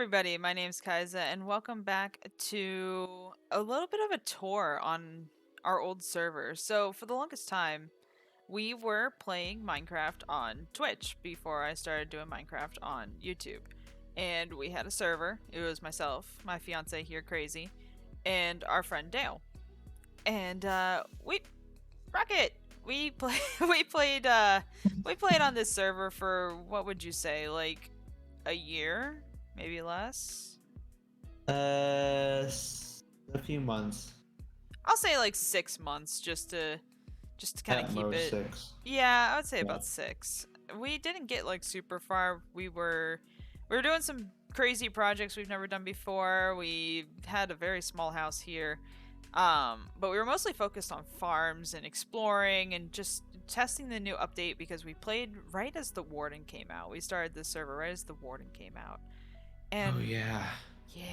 everybody, my name's Kaiza, and welcome back to a little bit of a tour on our old server. So, for the longest time, we were playing Minecraft on Twitch before I started doing Minecraft on YouTube. And we had a server. It was myself, my fiance here, Crazy, and our friend Dale. And Rocket, we play, we played on this server for what would you say, like a year, maybe less. A few months. I'll say like 6 months, just to kind of At keep most it. 6. Yeah, I would say Yeah. about 6. We didn't get like super far. We were doing some crazy projects we've never done before. We had a very small house here. But we were mostly focused on farms and exploring and just testing the new update because we played right as the Warden came out. We started this server right as the Warden came out. And Oh yeah. yeah.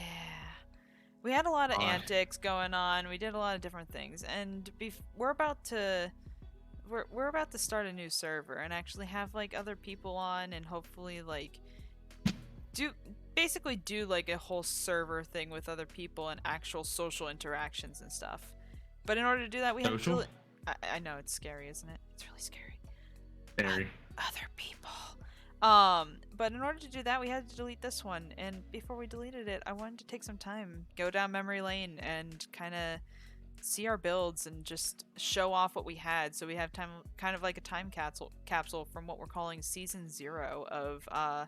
We had a lot of God. antics going on. We did a lot of different things, and we're about to start a new server and actually have like other people on, and hopefully like do like a whole server thing with other people and actual social interactions and stuff. But in order to do that, we have Social? to. I know it's scary, isn't it? It's really scary. Very. Other people. But in order to do that, we had to delete this one. And before we deleted it, I wanted to take some time, go down memory lane, and kind of see our builds and just show off what we had. So we have time, kind of like a time capsule from what we're calling season 0 of.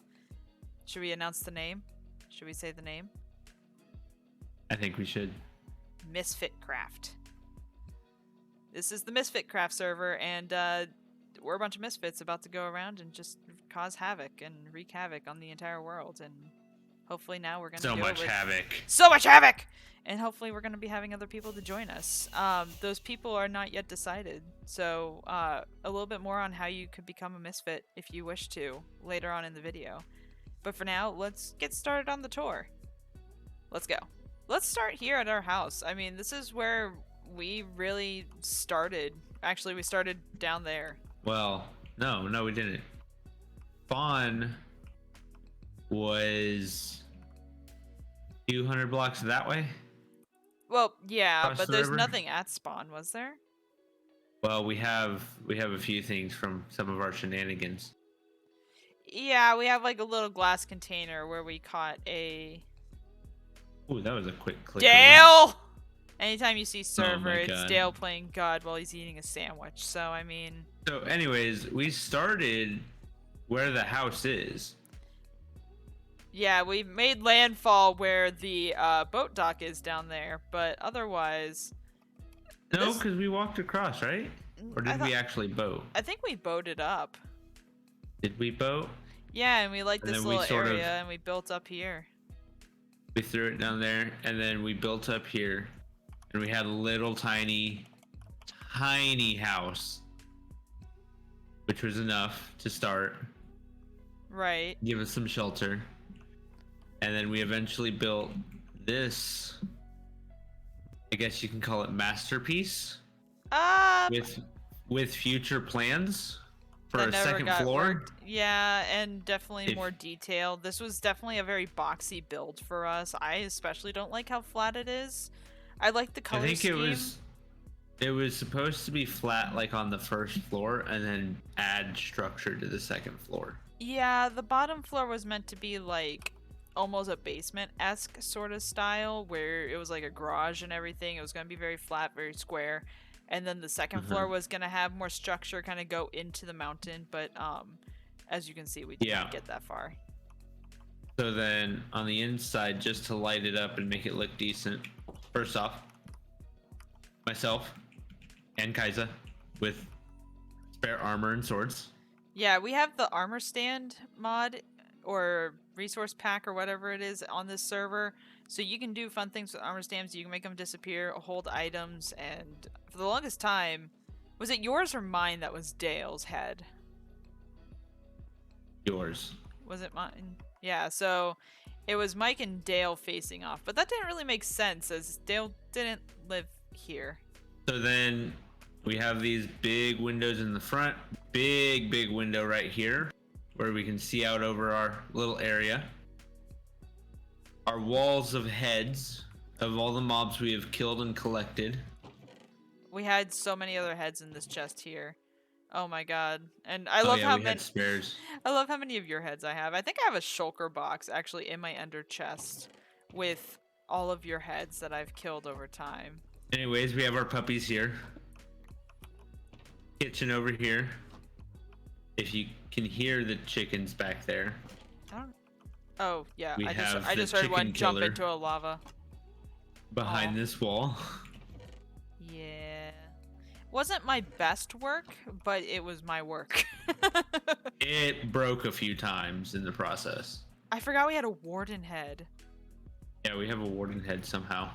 Should we announce the name? Should we say the name? I think we should. MisfitCraft. This is the MisfitCraft server, and we're a bunch of misfits about to go around and just cause havoc and wreak havoc on the entire world. And hopefully now we're gonna So do much it with havoc. so much havoc. And hopefully we're gonna be having other people to join us. Those people are not yet decided. So a little bit more on how you could become a misfit if you wish to later on in the video. But for now, let's get started on the tour. Let's go. Let's start here at our house. I mean, this is where we really started. Actually, we started down there. Well, no, we didn't. Spawn was 200 blocks that way. Well, yeah, Across but the there's river? nothing at spawn, was there? Well, we have a few things from some of our shenanigans. Yeah, we have like a little glass container where we caught a Ooh, that was a quick click. Dale! Anytime you see server, my it's God. Dale playing God while he's eating a sandwich. So, I mean... So anyways, we started where the house is. Yeah, we made landfall where the boat dock is down there, but otherwise... No, This- because we walked across, right? Or I did we actually boat? I think we boated up. Did we boat? Yeah, and we like And this then we little sort of- area, and we built up here. We threw it down there, and then we built up here, and we had a little tiny house, which was enough to start, Right. give us some shelter, and then we eventually built this. I guess you can call it masterpiece with future plans for that a never second got floor. worked. Yeah, and definitely If- more detail. This was definitely a very boxy build for us. I especially don't like how flat it is. I like the color I think scheme. it was supposed to be flat, like on the first floor, and then add structure to the second floor. Yeah, the bottom floor was meant to be like almost a basement-esque sort of style where it was like a garage and everything. It was going to be very flat, very square. And then the 2nd floor was going to have more structure, kind of go into the mountain, but as you can see, we didn't get that far. So then on the inside, just to light it up and make it look decent, first off, myself and Kaiza with spare armor and swords. Yeah, we have the armor stand mod or resource pack or whatever it is on this server. So you can do fun things with armor stands. You can make them disappear, hold items, and for the longest time, was it yours or mine that was Dale's head? Yours. Was it mine? Yeah, so it was Mike and Dale facing off. But that didn't really make sense as Dale didn't live here. So then we have these big windows in the front, big window right here where we can see out over our little area. our walls of heads of all the mobs we have killed and collected. We had so many other heads in this chest here. Oh my god. And I Oh love yeah, how we had many spares. I love how many of your heads I have. I think I have a shulker box actually in my ender chest with all of your heads that I've killed over time. Anyways, we have our puppies here. Kitchen over here. If you can hear the chickens back there. I don't Oh, yeah. We I have the just heard one chicken jump killer. into a lava. Behind Aw. this wall. Yeah. Wasn't my best work, but it was my work. It broke a few times in the process. I forgot we had a warden head. Yeah, we have a warden head somehow.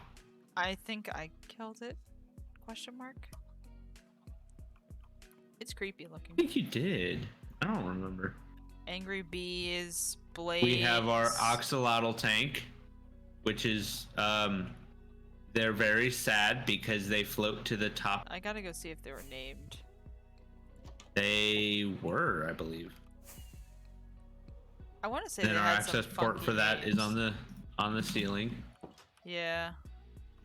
I think I killed it? Question mark? It's creepy looking. I think you did. I don't remember. Angry bees, blades. We have our axolotl tank, which is they're very sad because they float to the top. I gotta go see if they were named. They were, I believe. I want to say And they our had some access port funky for that is names. on the ceiling. Yeah.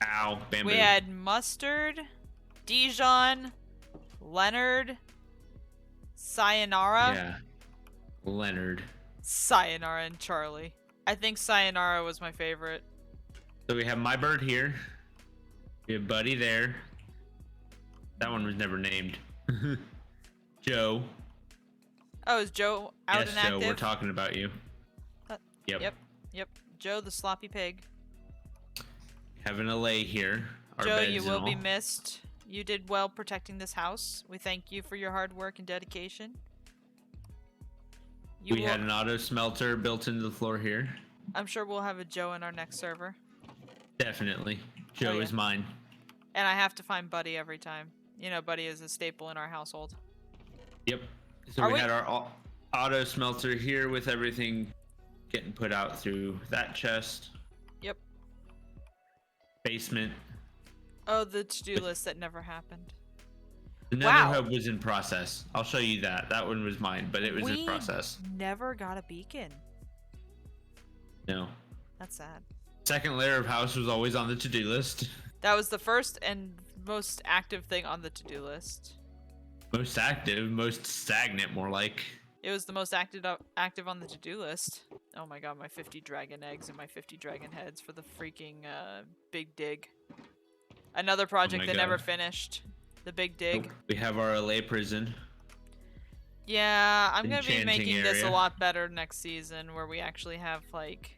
Ow, bamboo. We had Mustard, Dijon, Leonard, Sayonara. Yeah. Leonard. Sayonara and Charlie. I think Sayonara was my favorite. So we have my bird here. We have Buddy there. That one was never named. Joe. Oh, is Joe out Yes, and active? Joe, we're talking about you. Yep. Yep. Joe the sloppy pig. Having a lay here. Our Joe, beds you and will be all. missed. You did well protecting this house. We thank you for your hard work and dedication. We had an auto smelter built into the floor here. I'm sure we'll have a Joe in our next server. Definitely. Joe yeah. is mine. And I have to find Buddy every time. You know, Buddy is a staple in our household. Yep. So we had our auto smelter here with everything getting put out through that chest. Yep. Basement. Oh, the to-do list that never happened. The Nether Hub was in process. I'll show you that. That one was mine, but it was in process. Never got a beacon. No. That's sad. Second layer of house was always on the to-do list. That was the first and most active thing on the to-do list. Most active, most stagnant, more like. It was the most active on the to-do list. Oh my god, my 50 dragon eggs and my 50 dragon heads for the freaking big dig. Another project that never finished. The big dig. Nope. We have our LA prison. Yeah, I'm gonna be Enchanting making this a area. lot better next season, where we actually have like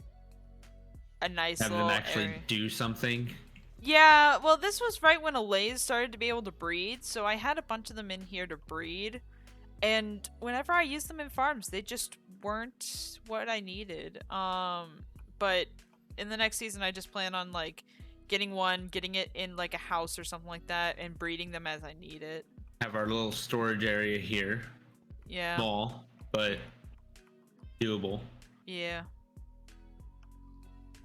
a nice Have little them actually area. do something. Yeah, well, this was right when Alays started to be able to breed, so I had a bunch of them in here to breed. And whenever I used them in farms, they just weren't what I needed. But in the next season, I just plan on like getting it in like a house or something like that, and breeding them as I need it. Have our little storage area here. Yeah. Small, but doable. Yeah.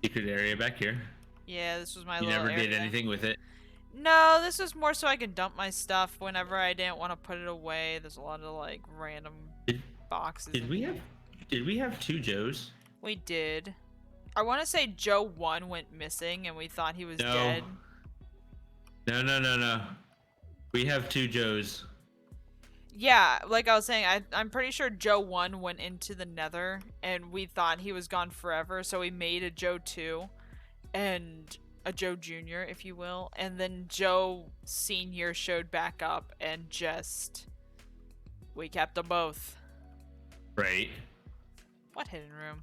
Secret area back here. Yeah, this was my You little never area. did anything with it. No, this was more so I could dump my stuff whenever I didn't want to put it away. There's a lot of like random boxes. Did we have two Joes? We did. I want to say Joe 1 went missing and we thought he was dead. No. We have two Joes. Yeah, like I was saying, I'm pretty sure Joe 1 went into the Nether and we thought he was gone forever, so we made a Joe 2 and a Joe Jr., if you will, and then Joe Sr. showed back up and we kept them both. Right. What hidden room?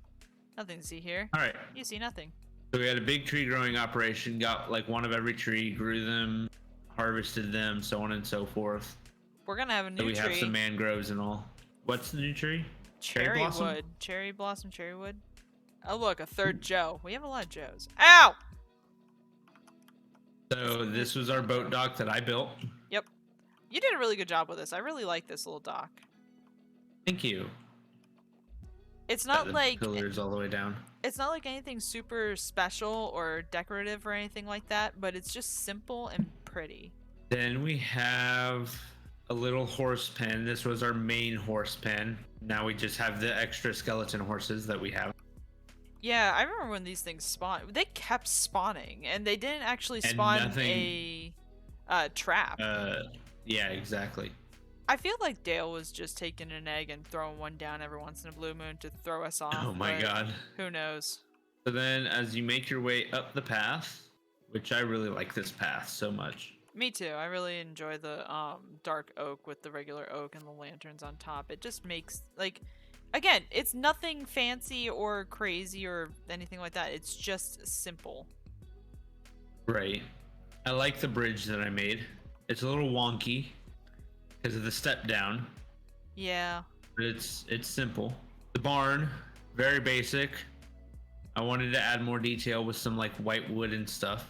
Nothing to see here. Alright. You see nothing. So we had a big tree growing operation, got like one of every tree, grew them, harvested them, so on and so forth. We're gonna have a new So we tree. have some mangroves and all. What's the new tree? Cherry blossom? wood. Cherry blossom, cherry wood. Oh look, a third Joe. We have a lot of Joes. Ow! So this was our boat dock that I built. Yep. You did a really good job with this. I really like this little dock. Thank you. It's not The like pillars all the way down. it's not like anything super special or decorative or anything like that, but it's just simple and pretty. Then we have a little horse pen. This was our main horse pen. Now we just have the extra skeleton horses that we have. Yeah, I remember when these things spawned. They kept spawning, and they didn't actually And spawn nothing. a trap. Uh, yeah, exactly. I feel like Dale was just taking an egg and throwing one down every once in a blue moon to throw us off, Oh my but god. who knows? So then, as you make your way up the path, which I really like this path so much. Me too. I really enjoy the dark oak with the regular oak and the lanterns on top. It just makes like again, it's nothing fancy or crazy or anything like that. It's just simple. Right. I like the bridge that I made. It's a little wonky because of the step down, Yeah. but it's simple. The barn, very basic. I wanted to add more detail with some like white wood and stuff.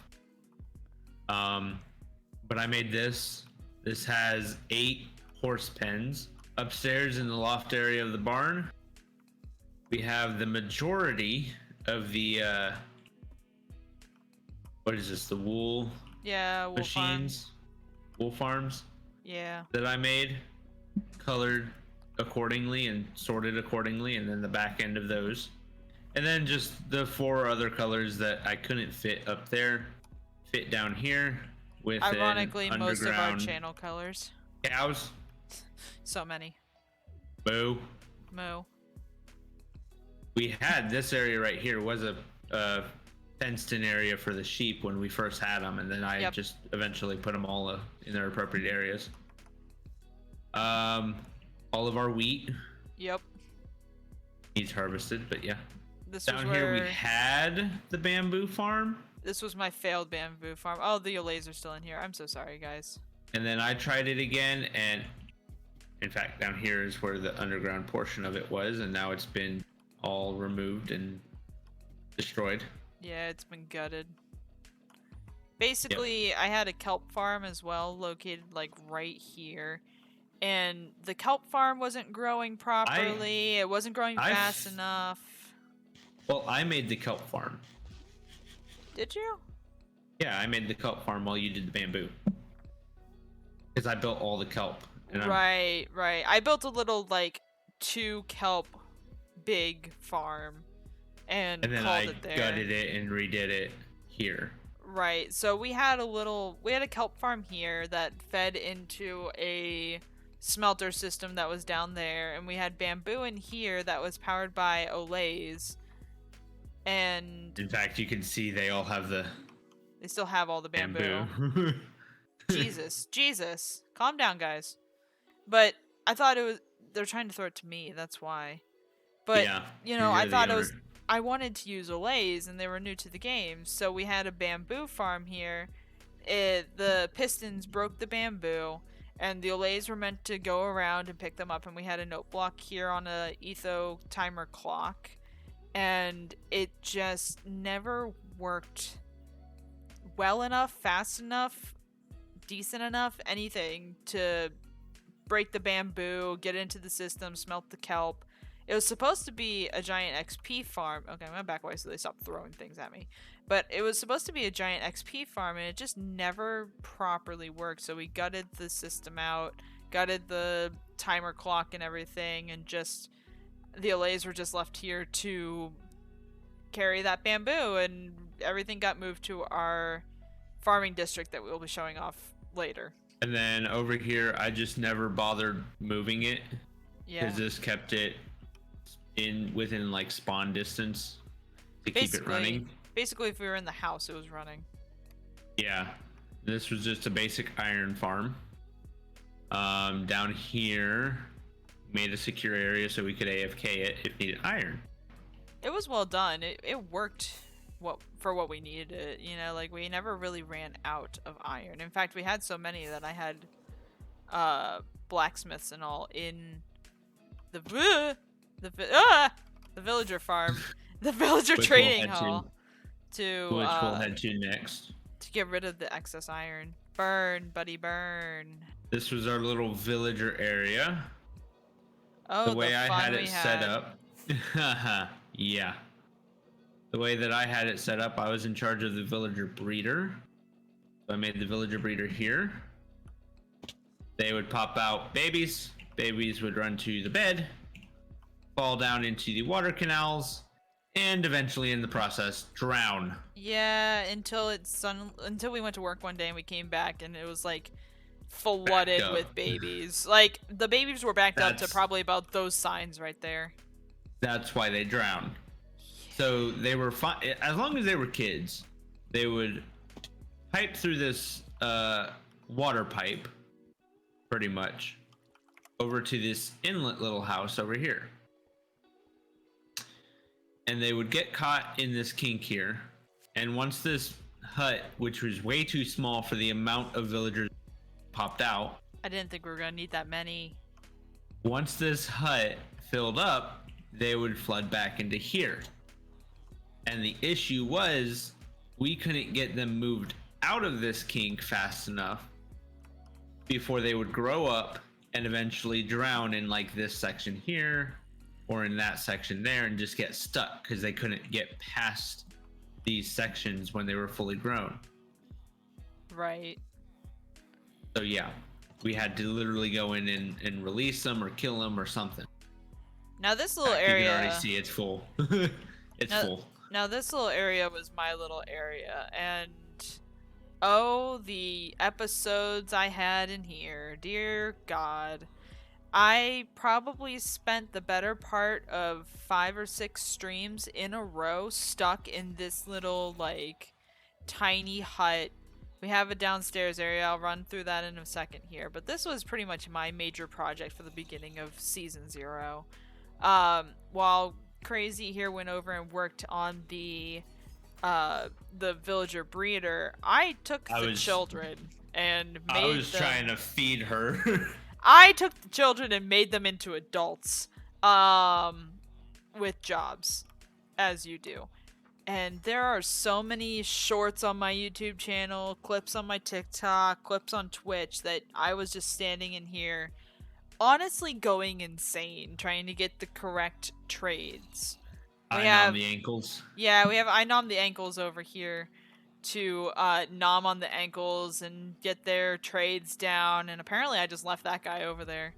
But I made this. This has 8 horse pens. Upstairs in the loft area of the barn, we have the majority of the what is this? The wool Yeah, wool machines, wool farms Yeah. that I made, colored accordingly and sorted accordingly, and then the back end of those. And then just the 4 other colors that I couldn't fit up there, fit down here with Ironically, an most of our underground channel colors. cows. So many. Boo. Moo. We had this area right here was a fenced in area for the sheep when we first had them, and then I just eventually put them all in their appropriate areas. All of our wheat Yep. needs harvested, but yeah. This Down was here where we had the bamboo farm, this was my failed bamboo farm. Oh, the Olays are still in here. I'm so sorry, guys. and then I tried it again, and in fact, down here is where the underground portion of it was, and now it's been all removed and destroyed. Yeah, it's been gutted. Basically, I had a kelp farm as well, located like right here. And the kelp farm wasn't growing properly. It wasn't growing fast enough. Well, I made the kelp farm. Did you? Yeah, I made the kelp farm while you did the bamboo. Because I built all the kelp. And Right. I built a little like 2 kelp big farm and then called I it there. gutted it and redid it here. Right. So we had a kelp farm here that fed into a smelter system that was down there, and we had bamboo in here that was powered by Olays. And in fact, you can see they all have the they still have all the bamboo. Jesus. Calm down, guys. But I thought they're trying to throw it to me, that's why. But yeah, I thought I wanted to use Olays and they were new to the game, so we had a bamboo farm here. The pistons broke the bamboo, and the Olays were meant to go around and pick them up, and we had a note block here on a etho timer clock, and it just never worked well enough, fast enough, decent enough, anything to break the bamboo, get into the system, smelt the kelp. It was supposed to be a giant XP farm. Okay, I'm gonna back away so they stop throwing things at me. But it was supposed to be a giant XP farm, and it just never properly worked. So we gutted the system out, gutted the timer clock and everything, and just the Olays were just left here to carry that bamboo, and everything got moved to our farming district that we'll be showing off later. And then over here, I just never bothered moving it. Yeah. Because this kept it within like spawn distance to keep it running. Basically, if we were in the house, it was running. Yeah. This was just a basic iron farm. Down here, made a secure area so we could AFK it if needed iron. It was well done. It worked for what we needed it. Like we never really ran out of iron. In fact, we had so many that I had blacksmiths and all in the villager farm, the villager trading hall which we'll head to next to get rid of the excess iron. Burn, buddy, burn. This was our little villager area. Oh, the way I had it set up. Yeah. The way that I had it set up, I was in charge of the villager breeder. So I made the villager breeder here. They would pop out babies. Babies would run to the bed, fall down into the water canals, and eventually in the process drown. Yeah, until we went to work one day and we came back and it was like Backed flooded up. with babies. Like the babies were backed up to That's probably about those signs right there. that's why they drowned. So they were fine as long as they were kids. They would pipe through this water pipe, pretty much, over to this inlet little house over here, and they would get caught in this kink here. And once this hut, which was way too small for the amount of villagers popped out, I didn't think we were gonna need that many. once this hut filled up, they would flood back into here. And the issue was we couldn't get them moved out of this kink fast enough before they would grow up and eventually drown in like this section here or in that section there and just get stuck because they couldn't get past these sections when they were fully grown. Right. So yeah, we had to literally go in and release them or kill them or something. Now this little You area. can already see it's full. It's full. Now this little area was my little area, and oh, the episodes I had in here, dear God. I probably spent the better part of 5 or 6 streams in a row stuck in this little, like, tiny hut. We have a downstairs area. I'll run through that in a second here. But this was pretty much my major project for the beginning of Season 0. While Crazy here went over and worked on the villager breeder, I took the children and made I was trying to feed her. I took the children and made them into adults, with jobs, as you do. And there are so many shorts on my YouTube channel, clips on my TikTok, clips on Twitch that I was just standing in here, honestly going insane, trying to get the correct trades. I nom the ankles. Yeah, we have I nom the ankles over here to nom on the ankles and get their trades down, and apparently I just left that guy over there.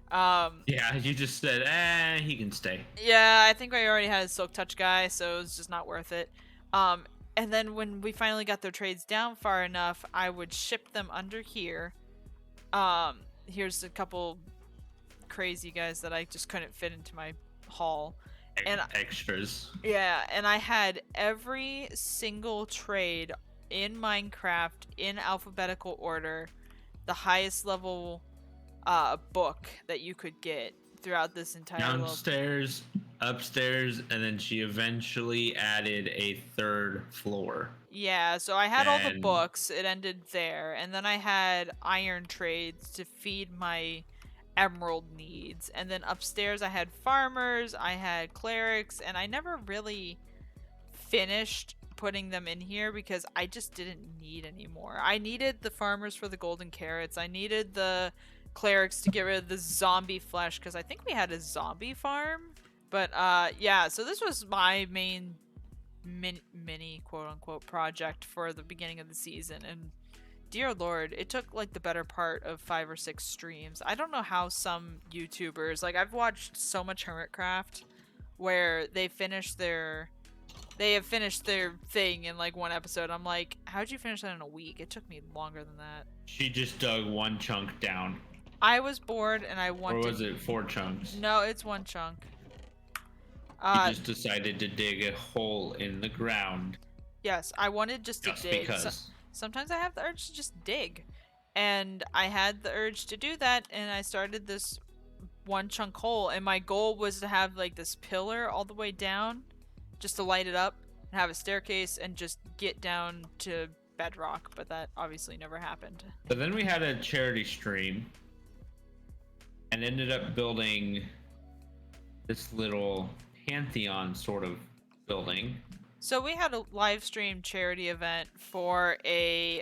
Yeah, you just said, he can stay. Yeah, I think I already had a Silk Touch guy, so it's just not worth it. And then when we finally got their trades down far enough, I would ship them under here. Here's a couple crazy guys that I just couldn't fit into my haul. And extras. Yeah, and I had every single trade in Minecraft in alphabetical order, the highest level book that you could get throughout this entire downstairs, upstairs, and then she eventually added a third floor. Yeah, so I had all the books. It ended there, and then I had iron trades to feed my emerald needs, and then upstairs I had farmers, I had clerics, and I never really finished putting them in here because I just didn't need any more. I needed the farmers for the golden carrots. I needed the clerics to get rid of the zombie flesh because I think we had a zombie farm. But yeah, so this was my main mini quote-unquote project for the beginning of the season, and dear lord, it took like the better part of 5 or 6 streams. I don't know how some YouTubers, like I've watched so much MisfitCraft where they have finished their thing in like one episode. I'm like, how'd you finish that in a week? It took me longer than that. She just dug one chunk down. I was bored and I wanted... Or was it 4 chunks? No, it's 1 chunk. She just decided to dig a hole in the ground. Yes, I wanted just to dig. Because. Sometimes I have the urge to just dig. And I had the urge to do that, and I started this 1 chunk hole, and my goal was to have like this pillar all the way down, just to light it up, and have a staircase, and just get down to bedrock, but that obviously never happened. But then we had a charity stream, and ended up building this little pantheon sort of building. So we had a live stream charity event for a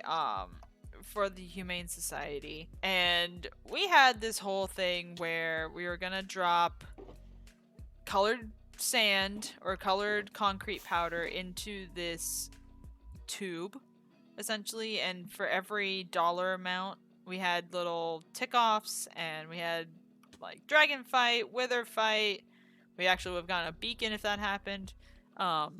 for the Humane Society, and we had this whole thing where we were gonna drop colored sand or colored concrete powder into this tube essentially, and for every dollar amount we had little tick-offs, and we had like dragon fight, wither fight. We actually would have gotten a beacon if that happened. um,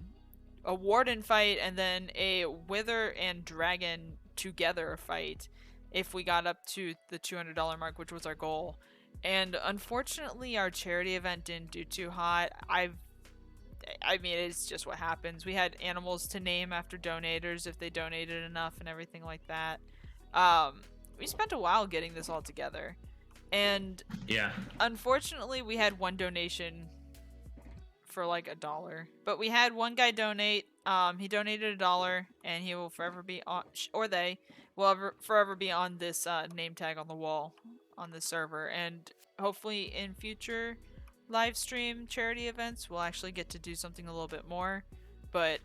a warden fight and then a wither and dragon together fight if we got up to the $200 mark, which was our goal. And unfortunately, our charity event didn't do too hot. I mean, it's just what happens. We had animals to name after donators if they donated enough and everything like that. Um, we spent a while getting this all together. And Yeah. unfortunately, we had one donation for like $1. But we had one guy donate. He donated $1, and he will forever be on, or they will forever be on this name tag on the wall on the server. And hopefully, in future live stream charity events, we'll actually get to do something a little bit more. But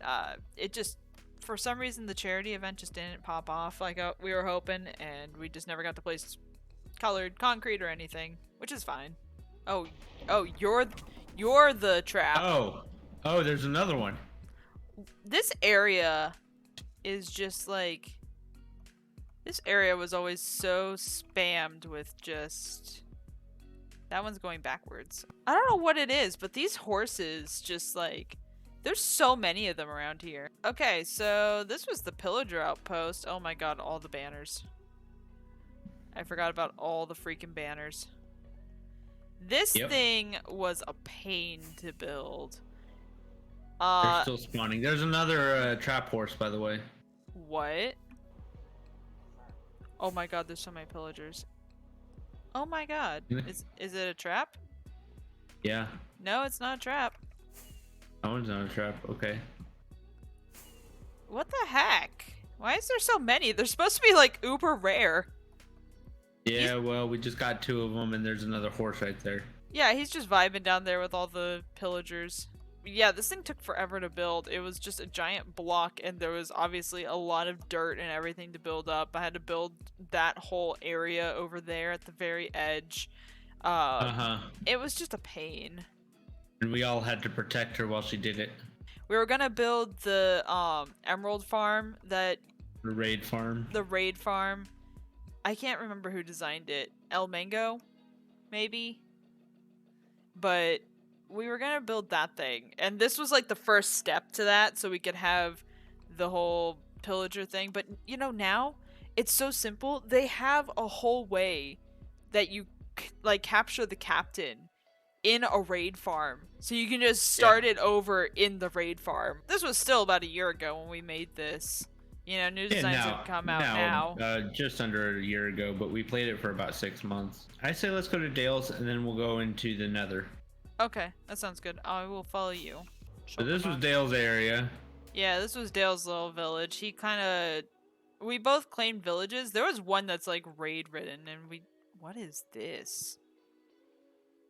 it just, for some reason, the charity event just didn't pop off like we were hoping, and we just never got to place colored concrete or anything, which is fine. Oh, you're the trap. Oh, there's another one. This area is just like, this area was always so spammed with just, that one's going backwards. I don't know what it is, but these horses just like, there's so many of them around here. Okay, so this was the pillager outpost. Oh my god, all the banners. I forgot about all the freaking banners. This thing was a pain to build. They're still spawning. There's another trap horse, by the way. What? Oh my god, there's so many pillagers. Oh my god. Is it a trap? Yeah. No, it's not a trap. That one's not a trap. Okay. What the heck? Why is there so many? They're supposed to be like uber rare. Yeah, well, we just got 2 of them, and there's another horse right there. Yeah, he's just vibing down there with all the pillagers. Yeah, this thing took forever to build. It was just a giant block, and there was obviously a lot of dirt and everything to build up. I had to build that whole area over there at the very edge. It was just a pain. And we all had to protect her while she did it. We were gonna build the emerald farm that... The raid farm. The raid farm. I can't remember who designed it. El Mango? Maybe? But we were gonna build that thing. And this was like the first step to that, so we could have the whole pillager thing. But, you know, now, it's so simple. They have a whole way that you, like, capture the captain in a raid farm. So you can just start it over in the raid farm. This was still about a year ago when we made this. You know, new designs have come out now. Just under a year ago, but we played it for about 6 months. I say let's go to Dale's, and then we'll go into the Nether. Okay, that sounds good. I will follow you. So this was Dale's area. Yeah, this was Dale's little village. He kind of... We both claimed villages. There was one that's, like, raid-ridden, and we... What is this?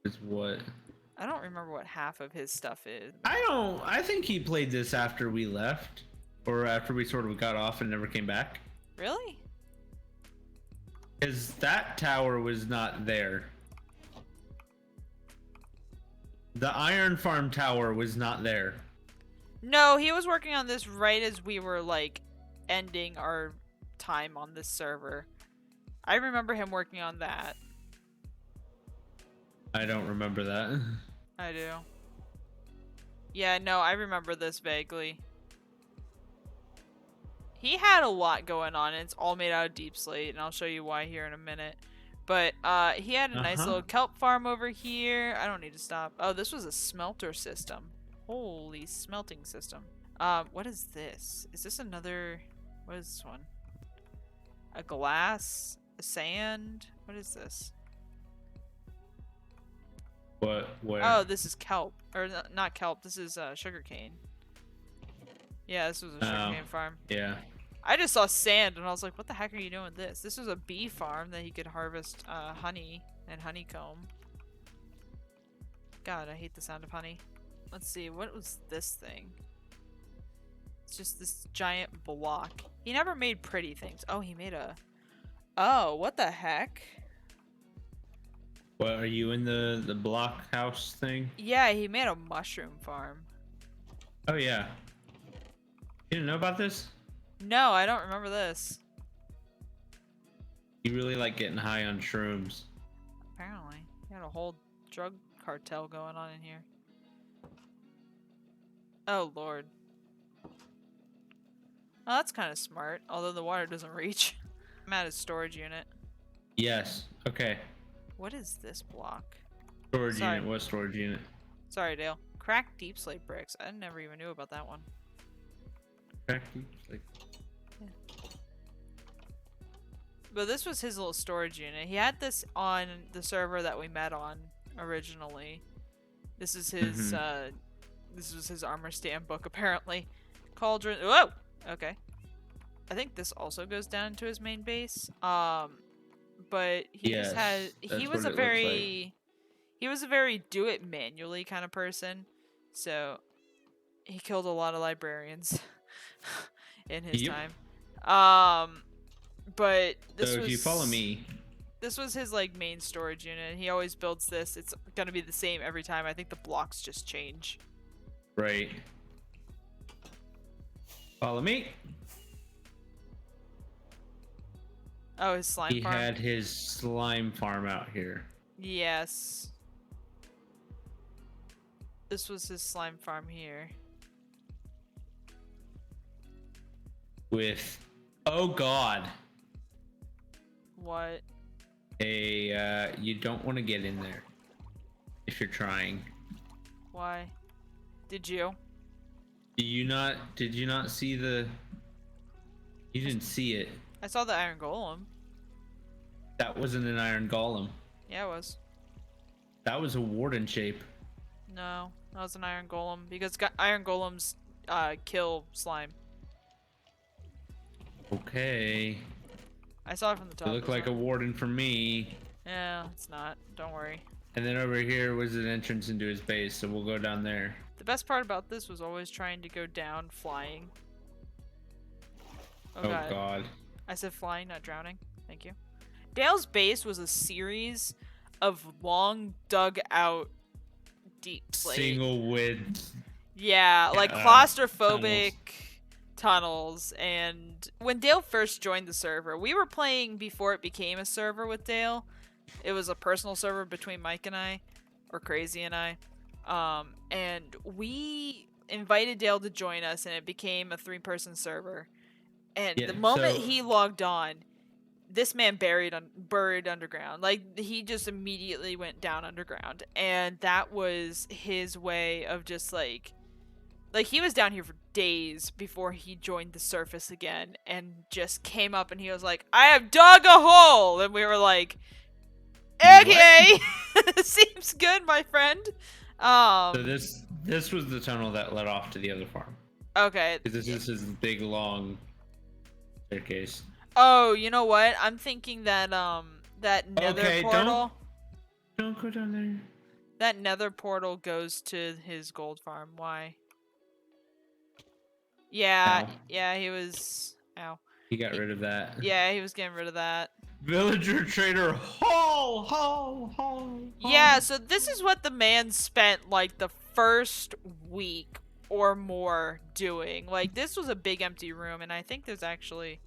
It's what? I don't remember what half of his stuff is. I think he played this after we left. Or after we sort of got off and never came back. Really? Because that tower was not there. The Iron Farm tower was not there. No, he was working on this right as we were, like, ending our time on this server. I remember him working on that. I don't remember that. I do. Yeah, no, I remember this vaguely. He had a lot going on, and it's all made out of deep slate, and I'll show you why here in a minute. But he had a nice little kelp farm over here. I don't need to stop. Oh, this was a smelter system. Holy smelting system. What is this? Is this another... What is this one? A glass? A sand? What is this? What? Where? Oh, this is kelp. Or not kelp. This is sugarcane. Yeah, this was a sugarcane farm. Yeah. I just saw sand and I was like, what the heck are you doing with this? This was a bee farm that he could harvest honey and honeycomb. God, I hate the sound of honey. Let's see, what was this thing? It's just this giant block. He never made pretty things. Oh, he made a... Oh, what the heck? What, are you in the block house thing? Yeah, he made a mushroom farm. Oh, yeah. You didn't know about this? No, I don't remember this. You really like getting high on shrooms. Apparently. He had a whole drug cartel going on in here. Oh, Lord. Oh, that's kind of smart, although the water doesn't reach. I'm at his storage unit. Yes. Okay. What is this block? Storage Sorry. unit. What storage unit? Sorry, Dale. Cracked deep slate bricks. I never even knew about that one. Like. But this was his little storage unit. He had this on the server that we met on originally. This is his, this was his armor stand book, apparently. Cauldron. Whoa! Okay. I think this also goes down to his main base. But he just had, he was a very do it manually kind of person. So he killed a lot of librarians in his time. But this so was, if you follow me, this was his like main storage unit. He always builds this. It's gonna be the same every time. I think the blocks just change. Right. Follow me. Oh, his slime farm? He had his slime farm out here. Yes. This was his slime farm here. With, oh god. What? You don't want to get in there. If you're trying. Why? Did you? Did you not see the... You didn't see it. I saw the iron golem. That wasn't an iron golem. Yeah, it was. That was a warden shape. No, that was an iron golem because iron golems kill slime. Okay. I saw it from the top. It looked like a warden for me. Yeah, it's not. Don't worry. And then over here was an entrance into his base, so we'll go down there. The best part about this was always trying to go down flying. Oh god. I said flying, not drowning. Thank you. Dale's base was a series of long dug out deep slate. Single width. Yeah, like claustrophobic tunnels. And when Dale first joined the server, we were playing before it became a server with Dale. It was a personal server between Mike and I, or Crazy and I. And we invited Dale to join us, and it became a 3-person server. And the moment he logged on, this man buried underground. Like, he just immediately went down underground. And that was his way of just, like, he was down here for days before he joined the surface again. And just came up and he was like, I have dug a hole! And we were like, okay! Seems good, my friend. So this was the tunnel that led off to the other farm. Okay. This is big, long staircase. Oh, you know what? I'm thinking that that nether portal. Don't go down there. That nether portal goes to his gold farm. Why? Yeah, yeah, he was. Ow. He got rid of that. Yeah, he was getting rid of that. Villager trader haul. Yeah, so this is what the man spent like the first week or more doing. Like, this was a big empty room, and I think there's actually.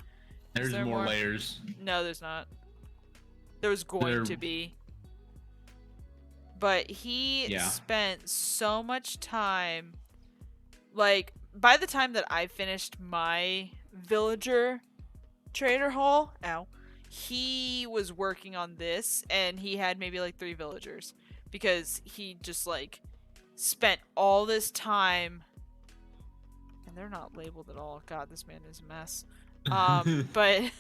There's more layers. No, there's not. There was going to be. But he spent so much time. Like, by the time that I finished my villager trader hall, he was working on this, and he had maybe like 3 villagers. Because he just, like, spent all this time. And they're not labeled at all. God, this man is a mess. But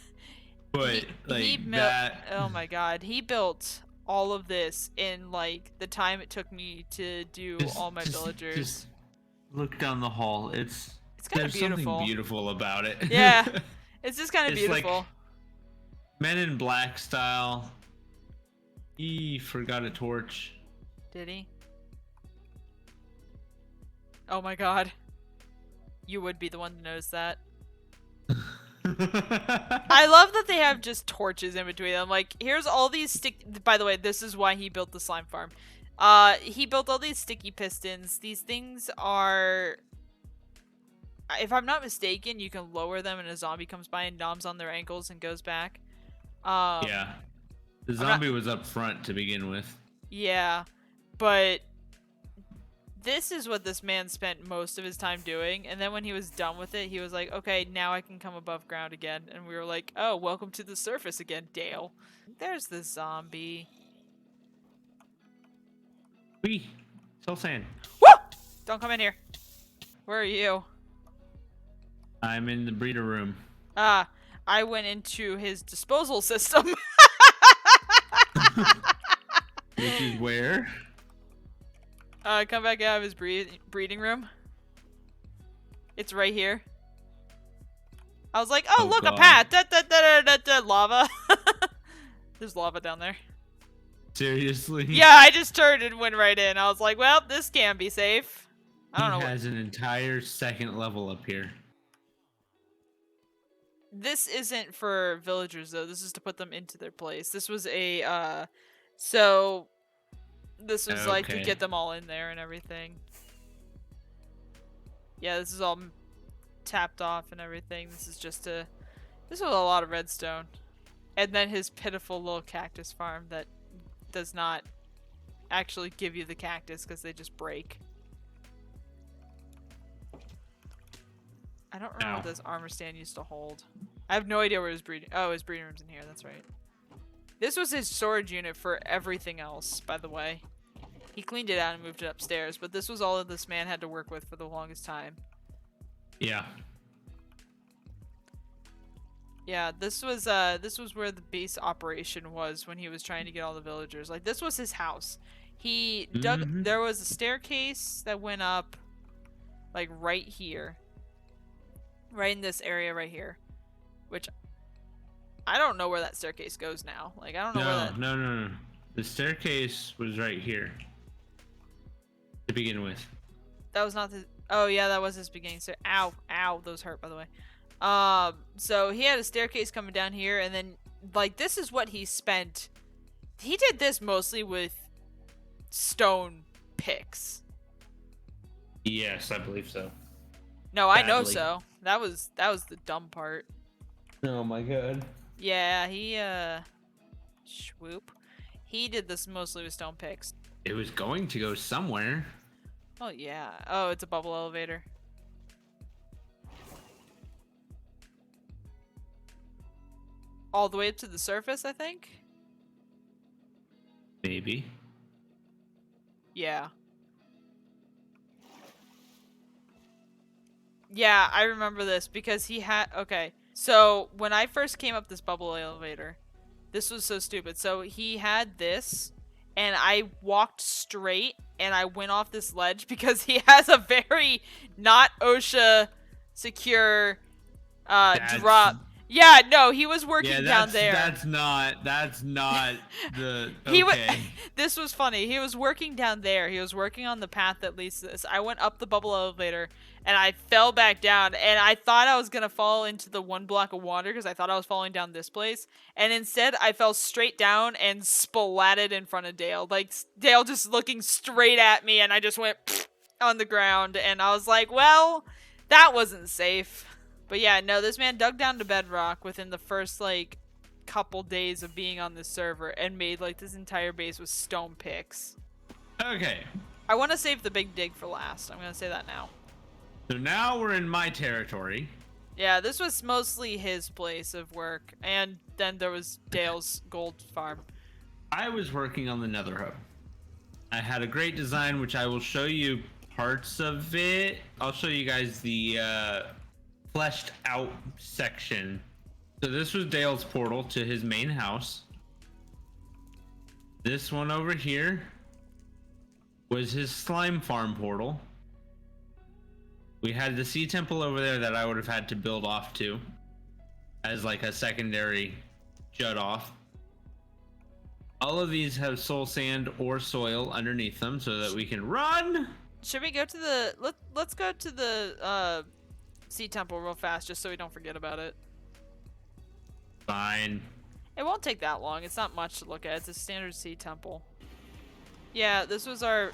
oh my god, he built all of this in like the time it took me to do all my villagers. Just look down the hall. It's kind of beautiful. There's something beautiful about it. Yeah, it's just kind of beautiful. Like Men in Black style. He forgot a torch. Did he? Oh my god. You would be the one to notice that. I love that they have just torches in between them. Like, here's all these by the way, this is why he built the slime farm. He built all these sticky pistons. These things are, if I'm not mistaken, you can lower them and a zombie comes by and noms on their ankles and goes back. Yeah. The zombie was up front to begin with. Yeah. But This is what this man spent most of his time doing, and then when he was done with it, he was like, okay, now I can come above ground again. And we were like, oh, welcome to the surface again, Dale. There's the zombie. Wee. Soul sand. Woo! Don't come in here. Where are you? I'm in the breeder room. Ah, I went into his disposal system. Which is where? Come back out of his breeding room. It's right here. I was like, oh, look, God. a path. Da, da, da, da, da, lava. There's lava down there. Seriously? Yeah, I just turned and went right in. I was like, well, this can't be safe. I don't know. He has an entire second level up here. This isn't for villagers, though. This is to put them into their place. This was a, so this was like to Okay. get them all in there and everything. Yeah, this is all tapped off and everything. This is just a, this was a lot of redstone. And then his pitiful little cactus farm that does not actually give you the cactus because they just break. I don't remember what this armor stand used to hold. I have no idea where his breeding... Oh, his breeding room's in here. That's right. This was his storage unit for everything else, by the way. He cleaned it out and moved it upstairs, but this was all that this man had to work with for the longest time. Yeah. Yeah, this was where the base operation was when he was trying to get all the villagers. Like, this was his house. He dug... There was a staircase that went up, like, right here. Right in this area right here. Which, I don't know where that staircase goes now. Like, I don't know where that... No. The staircase was right here. To begin with. That was not the... Oh, yeah, that was his beginning. So, ow. Ow. Those hurt, by the way. So he had a staircase coming down here, and then, like, this is what he spent. He did this mostly with stone picks. Yes, I believe so. No, I know Badly. so. That was the dumb part. Oh my god. Yeah, he, swoop. He did this mostly with stone picks. It was going to go somewhere. Oh, yeah. Oh, it's a bubble elevator. All the way up to the surface, I think? Maybe. Yeah. Yeah, I remember this because he had... Okay, so when I first came up this bubble elevator, this was so stupid. So he had this, and I walked straight, and I went off this ledge because he has a very not OSHA secure drop. Yeah, no, he was working down there. That's not the... He Okay. This was funny. He was working down there. He was working on the path that leads to this. I went up the bubble elevator, and I fell back down, and I thought I was going to fall into the one block of water because I thought I was falling down this place. And instead, I fell straight down and splatted in front of Dale. Like, Dale just looking straight at me, and I just went on the ground, and I was like, well, that wasn't safe. But yeah, no, this man dug down to bedrock within the first, like, couple days of being on this server and made, like, this entire base with stone picks. Okay. I want to save the big dig for last. I'm going to say that now. So now we're in my territory. Yeah, this was mostly his place of work. And then there was Dale's gold farm. I was working on the Nether Hub. I had a great design, which I will show you parts of it. I'll show you guys the fleshed out section. So this was Dale's portal to his main house. This one over here was his slime farm portal. We had the sea temple over there that I would have had to build off to as like a secondary jut off. All of these have soul sand or soil underneath them so that we can run. Should we go to the... Let's go to the sea temple real fast just so we don't forget about it. Fine. It won't take that long. It's not much to look at. It's a standard sea temple. Yeah, this was our,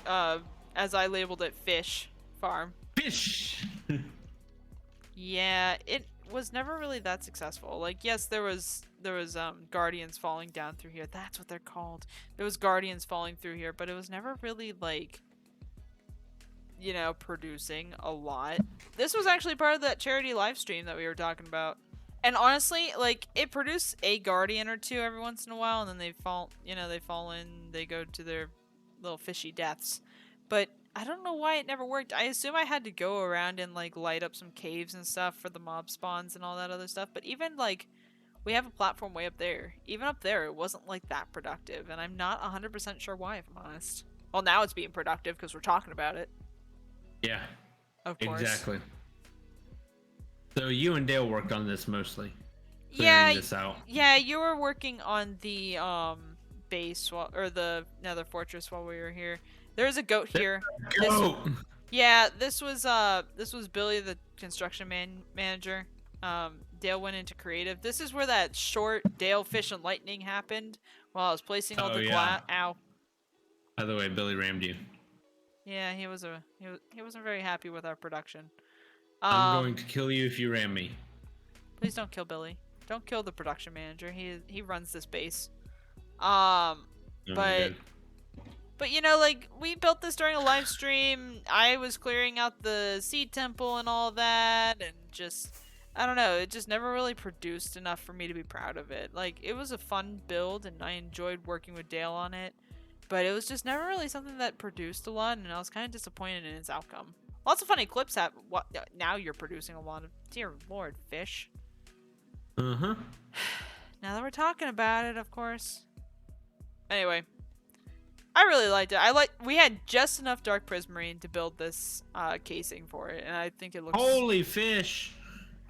as I labeled it, fish farm. Fish! Yeah, it was never really that successful. Like, yes, there was guardians falling down through here. That's what they're called. There was guardians falling through here, but it was never really, like, you know, producing a lot. This was actually part of that charity live stream that we were talking about. And honestly, like, it produced a guardian or two every once in a while, and then they fall, you know, they fall in, they go to their little fishy deaths. But I don't know why it never worked. I assume I had to go around and, like, light up some caves and stuff for the mob spawns and all that other stuff. But even, like, we have a platform way up there. Even up there, it wasn't, like, that productive. And I'm not 100% sure why, if I'm honest. Well, now it's being productive because we're talking about it. Yeah, Of course. exactly. So you and Dale worked on this mostly, Yeah, clearing this out. yeah, you were working on the base or the Nether Fortress while we were here. There's a goat here. Go! Yeah, this was Billy, the construction manager. Dale went into creative. This is where that short Dale Fish and Lightning happened while I was placing all Oh, the yeah. Ow. By the way, Billy rammed you. Yeah, he wasn't very happy with our production. I'm going to kill you if you ram me. Please don't kill Billy. Don't kill the production manager. He runs this base. Oh, But good. But you know, like, we built this during a live stream. I was clearing out the seed temple and all that, and just, I don't know, it just never really produced enough for me to be proud of it. Like, it was a fun build, and I enjoyed working with Dale on it, but it was just never really something that produced a lot, and I was kind of disappointed in its outcome. Lots of funny clips have. What now? You're producing a lot of. Dear Lord, Fish. Uh-huh. Now that we're talking about it, of course. Anyway. I really liked it. We had just enough dark prismarine to build this casing for it, and I think it looks. Holy fish!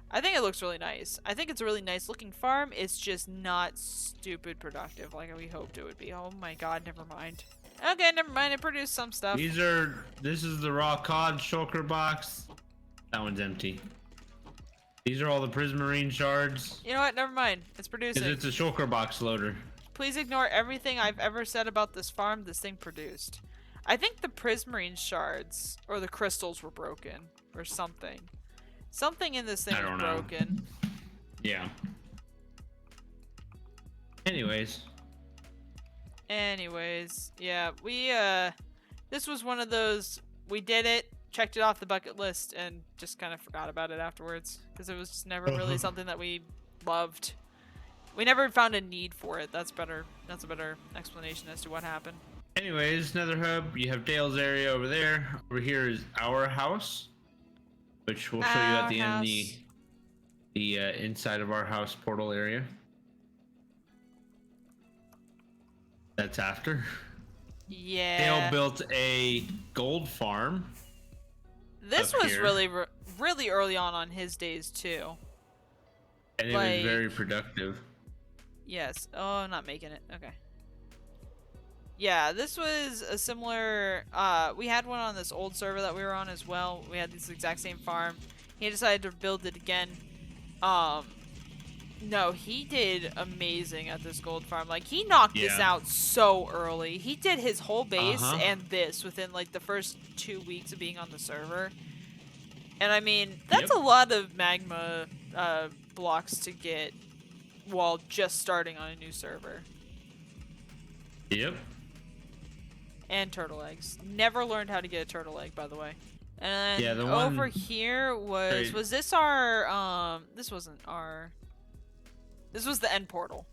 I think it looks really nice. I think it's a really nice looking farm. It's just not stupid productive like we hoped it would be. Oh my god, never mind. Okay, never mind. It produced some stuff. This is the raw cod shulker box. That one's empty. These are all the prismarine shards. You know what? Never mind. It's producing. Because it's a shulker box loader. Please ignore everything I've ever said about this farm this thing produced. I think the prismarine shards, or the crystals, were broken, or something. Something in this thing was broken. Yeah. Anyways, yeah, this was one of those, we did it, checked it off the bucket list, and just kind of forgot about it afterwards, because it was just never really something that we loved. We never found a need for it. That's a better explanation as to what happened. Anyways, Nether Hub, you have Dale's area over there. Over here is our house, which we'll show you at the end, the inside of our house portal area. That's after. Yeah. Dale built a gold farm. This was really early on his days too. And it was very productive. Yes. Oh, I'm not making it. Okay. Yeah, this was a similar, we had one on this old server that we were on as well. We had this exact same farm. He decided to build it again. No, he did amazing at this gold farm. Like, he knocked this out so early. He did his whole base and this within, like, the first 2 weeks of being on the server. And, I mean, that's a lot of magma blocks to get while just starting on a new server. Yep. And turtle eggs. Never learned how to get a turtle egg, by the way. And yeah, the over one here was this our this wasn't our, this was the end portal.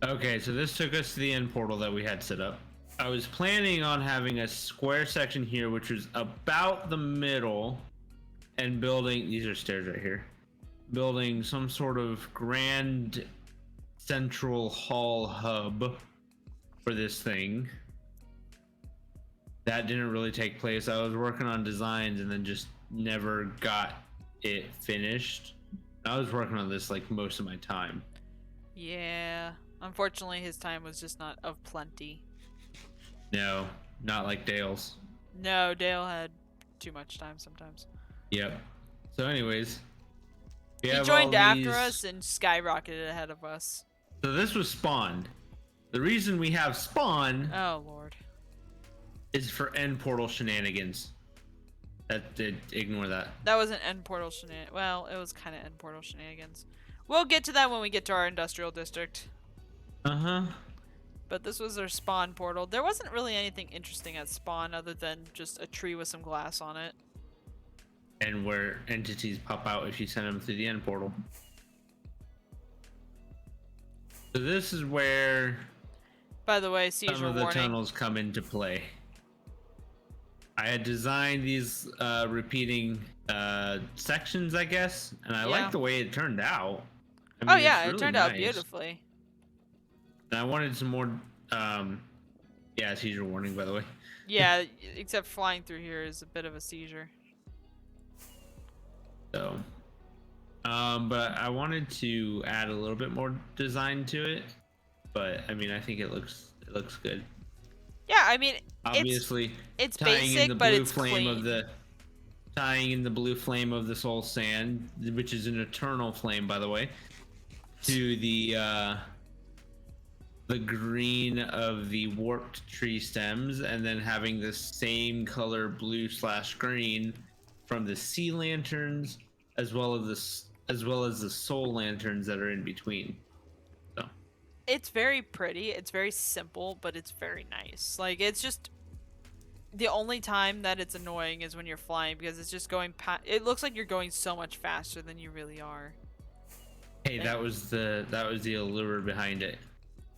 Okay, so this took us to the end portal that we had set up. I was planning on having a square section here, which was about the middle, and building, these are stairs right here, building some sort of grand central hall hub for this thing. That didn't really take place. I was working on designs and then just never got it finished. I was working on this like most of my time. Yeah, unfortunately his time was just not of plenty. No, not like Dale's. No, Dale had too much time sometimes. Yep. So anyways, he joined after us and skyrocketed ahead of us. So this was spawned. The reason we have spawn, oh lord, is for end portal shenanigans. Ignore that. That was an end portal shenanigans. Well, it was kind of end portal shenanigans. We'll get to that when we get to our industrial district. Uh-huh. But this was their spawn portal. There wasn't really anything interesting at spawn other than just a tree with some glass on it. And where entities pop out if you send them through the end portal. So this is where By the way, some seizure of the warning. tunnels come into play. I had designed these repeating sections, I guess, and I like the way it turned out. I mean, Oh yeah, it's it really turned out nice. beautifully. And I wanted some more. Yeah, seizure warning, by the way. Yeah, except flying through here is a bit of a seizure. So, but I wanted to add a little bit more design to it. But I mean, I think it looks good. Yeah, I mean, Obviously, it's tying in basic, the but blue it's flame clean. of the tying in the blue flame of the soul sand, which is an eternal flame, by the way, to the green of the warped tree stems, and then having the same color blue/green from the sea lanterns, as well as the soul lanterns that are in between. So It's very pretty. It's very simple, but it's very nice. Like, it's just the only time that it's annoying is when you're flying because it's just going past. It looks like you're going so much faster than you really are. hey, that was the allure behind it.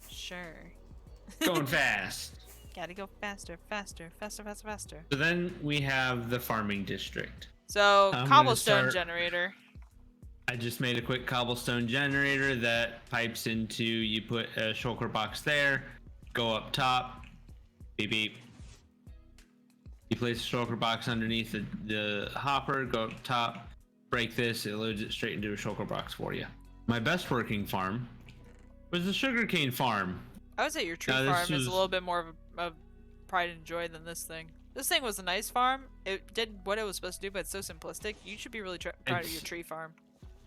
Sure. Going fast. Gotta go faster, faster, faster, faster, faster. So then we have the farming district. So, I'm gonna cobblestone start- generator. I just made a quick cobblestone generator that pipes into, you put a shulker box there, go up top, beep beep. You place a shulker box underneath the hopper, go up top, break this, it loads it straight into a shulker box for you. My best working farm was the sugarcane farm. I would say your tree Now, farm this is was- a little bit more of a pride and joy than this thing. This thing was a nice farm. It did what it was supposed to do, but it's so simplistic. You should be really proud of your tree farm.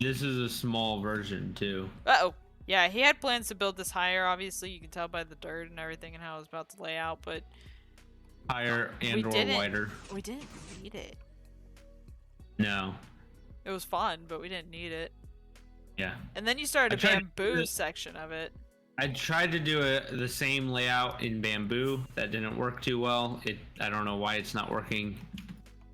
This is a small version too. Uh-oh. Yeah, he had plans to build this higher, obviously. You can tell by the dirt and everything and how it was about to lay out, but Higher and or didn't- wider. we didn't need it. No. It was fun, but we didn't need it. Yeah. And then you started I a tried to bamboo do it- section of it. I tried to do the same layout in bamboo. That didn't work too well. I don't know why it's not working.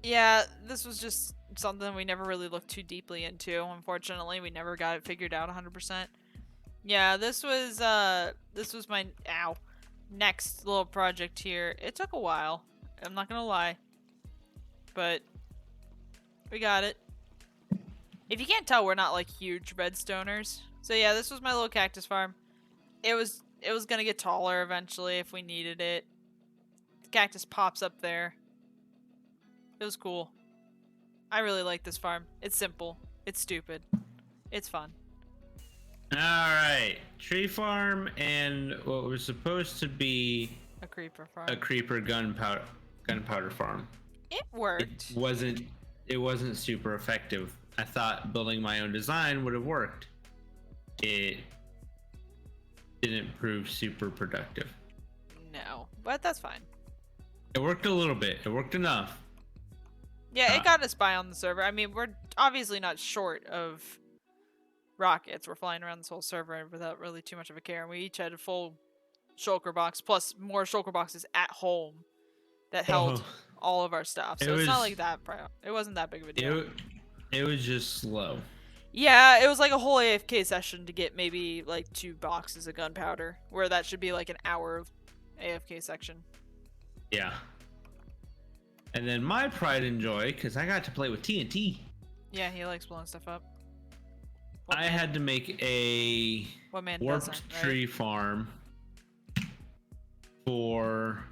Yeah, this was just something we never really looked too deeply into. Unfortunately, we never got it figured out 100%. Yeah, this was my next little project here. It took a while. I'm not gonna lie, but we got it. If you can't tell, we're not like huge redstoners. So yeah, this was my little cactus farm. It was gonna get taller eventually if we needed it. The cactus pops up there. It was cool. I really like this farm. It's simple. It's stupid. It's fun. All right, tree farm and what was supposed to be A creeper farm. a creeper gunpowder farm. It worked. It wasn't super effective. I thought building my own design would have worked. It didn't prove super productive. No, but that's fine. It worked a little bit. It worked enough. Yeah, it got us by on the server. I mean, we're obviously not short of rockets. We're flying around this whole server without really too much of a care. And we each had a full shulker box, plus more shulker boxes at home that held all of our stuff. So it's not like that. It wasn't that big of a deal. It was just slow. Yeah, it was like a whole AFK session to get maybe like 2 boxes of gunpowder, where that should be like an hour of AFK section. Yeah. And then my pride and joy, because I got to play with TNT. Yeah, he likes blowing stuff up. I had to make a What man warped doesn't, right? tree farm for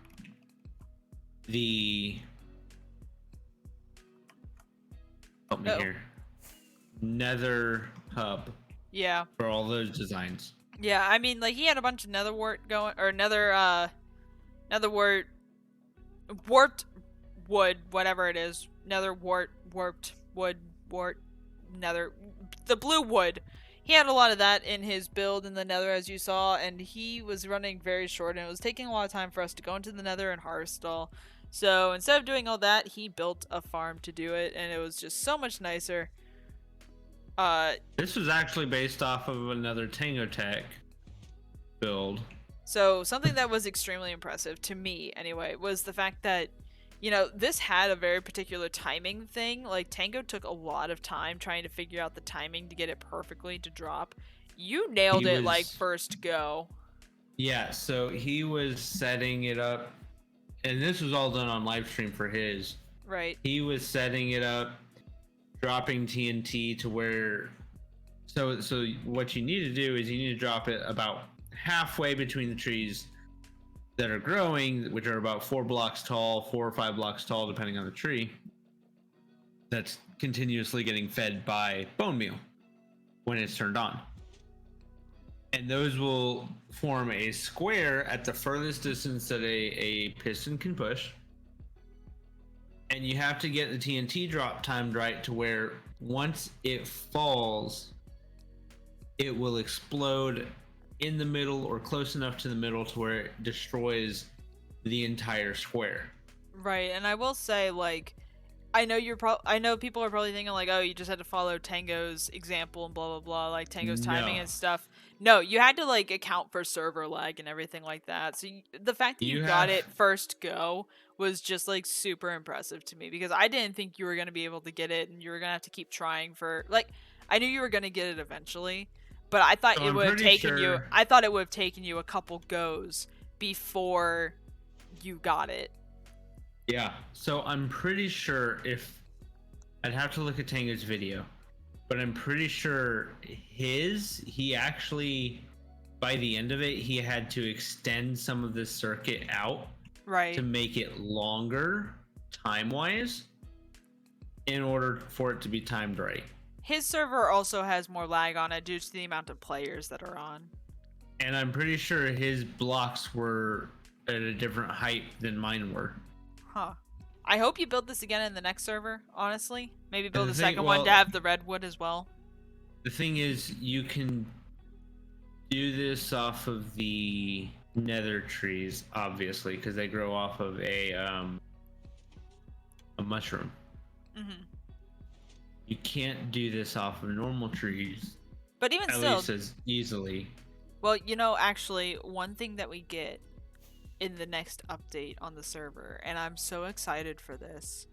the help me here. Nether hub Yeah. for all those designs. Yeah, I mean, like, he had a bunch of nether wart going, or nether wart, warped wood, whatever it is. Nether wart, warped wood, wart, nether, the blue wood. He had a lot of that in his build in the nether, as you saw, and he was running very short, and it was taking a lot of time for us to go into the nether and harvest it all. So instead of doing all that, he built a farm to do it, and it was just so much nicer. This was actually based off of another Tango Tech build So something that was extremely impressive to me, anyway, was the fact that, you know, this had a very particular timing thing. Like Tango took a lot of time trying to figure out the timing to get it perfectly to drop. You nailed He it like was, first go. yeah, so he was setting it up, and this was all done on live stream for his. Right. He was setting it up, dropping TNT to where. So what you need to do is you need to drop it about halfway between the trees that are growing, which are about 4 blocks tall, 4 or 5 blocks tall, depending on the tree. That's continuously getting fed by bone meal when it's turned on. And those will form a square at the furthest distance that a piston can push. And you have to get the TNT drop timed right to where once it falls, it will explode in the middle or close enough to the middle to where it destroys the entire square. Right. And I will say, like, I know people are probably thinking like, oh, you just had to follow Tango's example and blah blah blah, like Tango's timing No, and stuff. No, you had to like account for server lag and everything like that. So the fact that you you got have. it first go was just like super impressive to me because I didn't think you were gonna be able to get it and you were gonna have to keep trying for like. I knew you were gonna get it eventually, but I thought So it I'm would have pretty taken you. sure. I thought it would have taken you a couple goes before you got it. Yeah. So I'm pretty sure if I'd have to look at Tango's video, but I'm pretty sure he actually by the end of it he had to extend some of this circuit out Right. to make it longer time wise in order for it to be timed right. His server also has more lag on it due to the amount of players that are on. And I'm pretty sure his blocks were at a different height than mine were. Huh. I hope you build this again in the next server, honestly. Maybe build And a the thing, second one to well, have the redwood as well. the thing is, you can do this off of the nether trees, obviously, because they grow off of a mushroom. Hmm. You can't do this off of normal trees, But even at still, least as easily. well, you know, actually, one thing that we get in the next update on the server, and I'm so excited for this,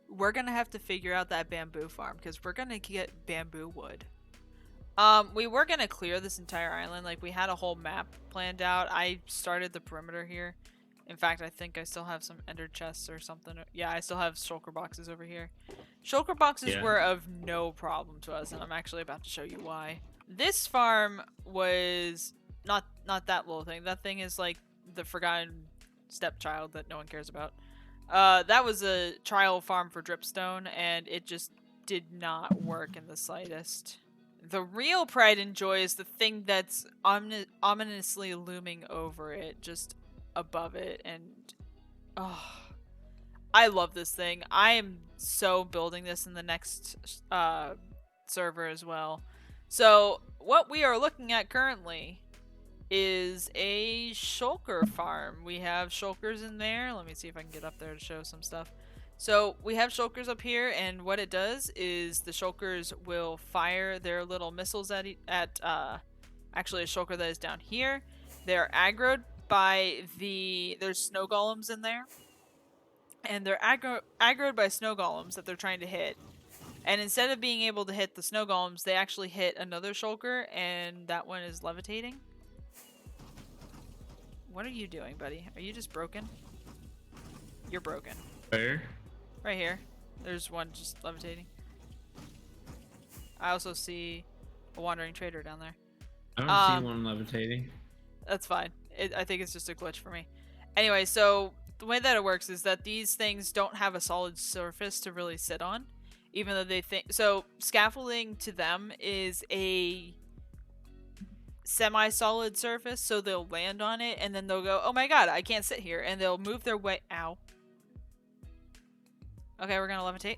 we're gonna have to figure out that bamboo farm because we're gonna get bamboo wood. We were gonna clear this entire island. Like, we had a whole map planned out. I started the perimeter here. In fact, I think I still have some ender chests or something. Yeah, I still have shulker boxes over here. Shulker boxes Yeah. were of no problem to us, and I'm actually about to show you why. This farm was not that little thing. That thing is like the forgotten stepchild that no one cares about. That was a trial farm for dripstone, and it just did not work in the slightest. The real pride and joy is the thing that's ominously looming over it, just above it, and oh, I love this thing. I am so building this in the next server as well. So what we are looking at currently is a shulker farm. We have shulkers in there. Let me see if I can get up there to show some stuff. So we have shulkers up here, and what it does is the shulkers will fire their little missiles at actually a shulker that is down here. They're aggroed by there's snow golems in there, and they're aggroed by snow golems that they're trying to hit. And instead of being able to hit the snow golems, they actually hit another shulker, and that one is levitating. What are you doing, buddy? Are you just broken? You're broken. Where? Right here. There's one just levitating. I also see a wandering trader down there. I don't see one levitating. That's fine. I think it's just a glitch for me. Anyway, so the way that it works is that these things don't have a solid surface to really sit on, even though they think so. Scaffolding to them is a semi-solid surface, so they'll land on it and then they'll go, "Oh my god, I can't sit here," and they'll move their way. Ow. Okay, we're gonna levitate.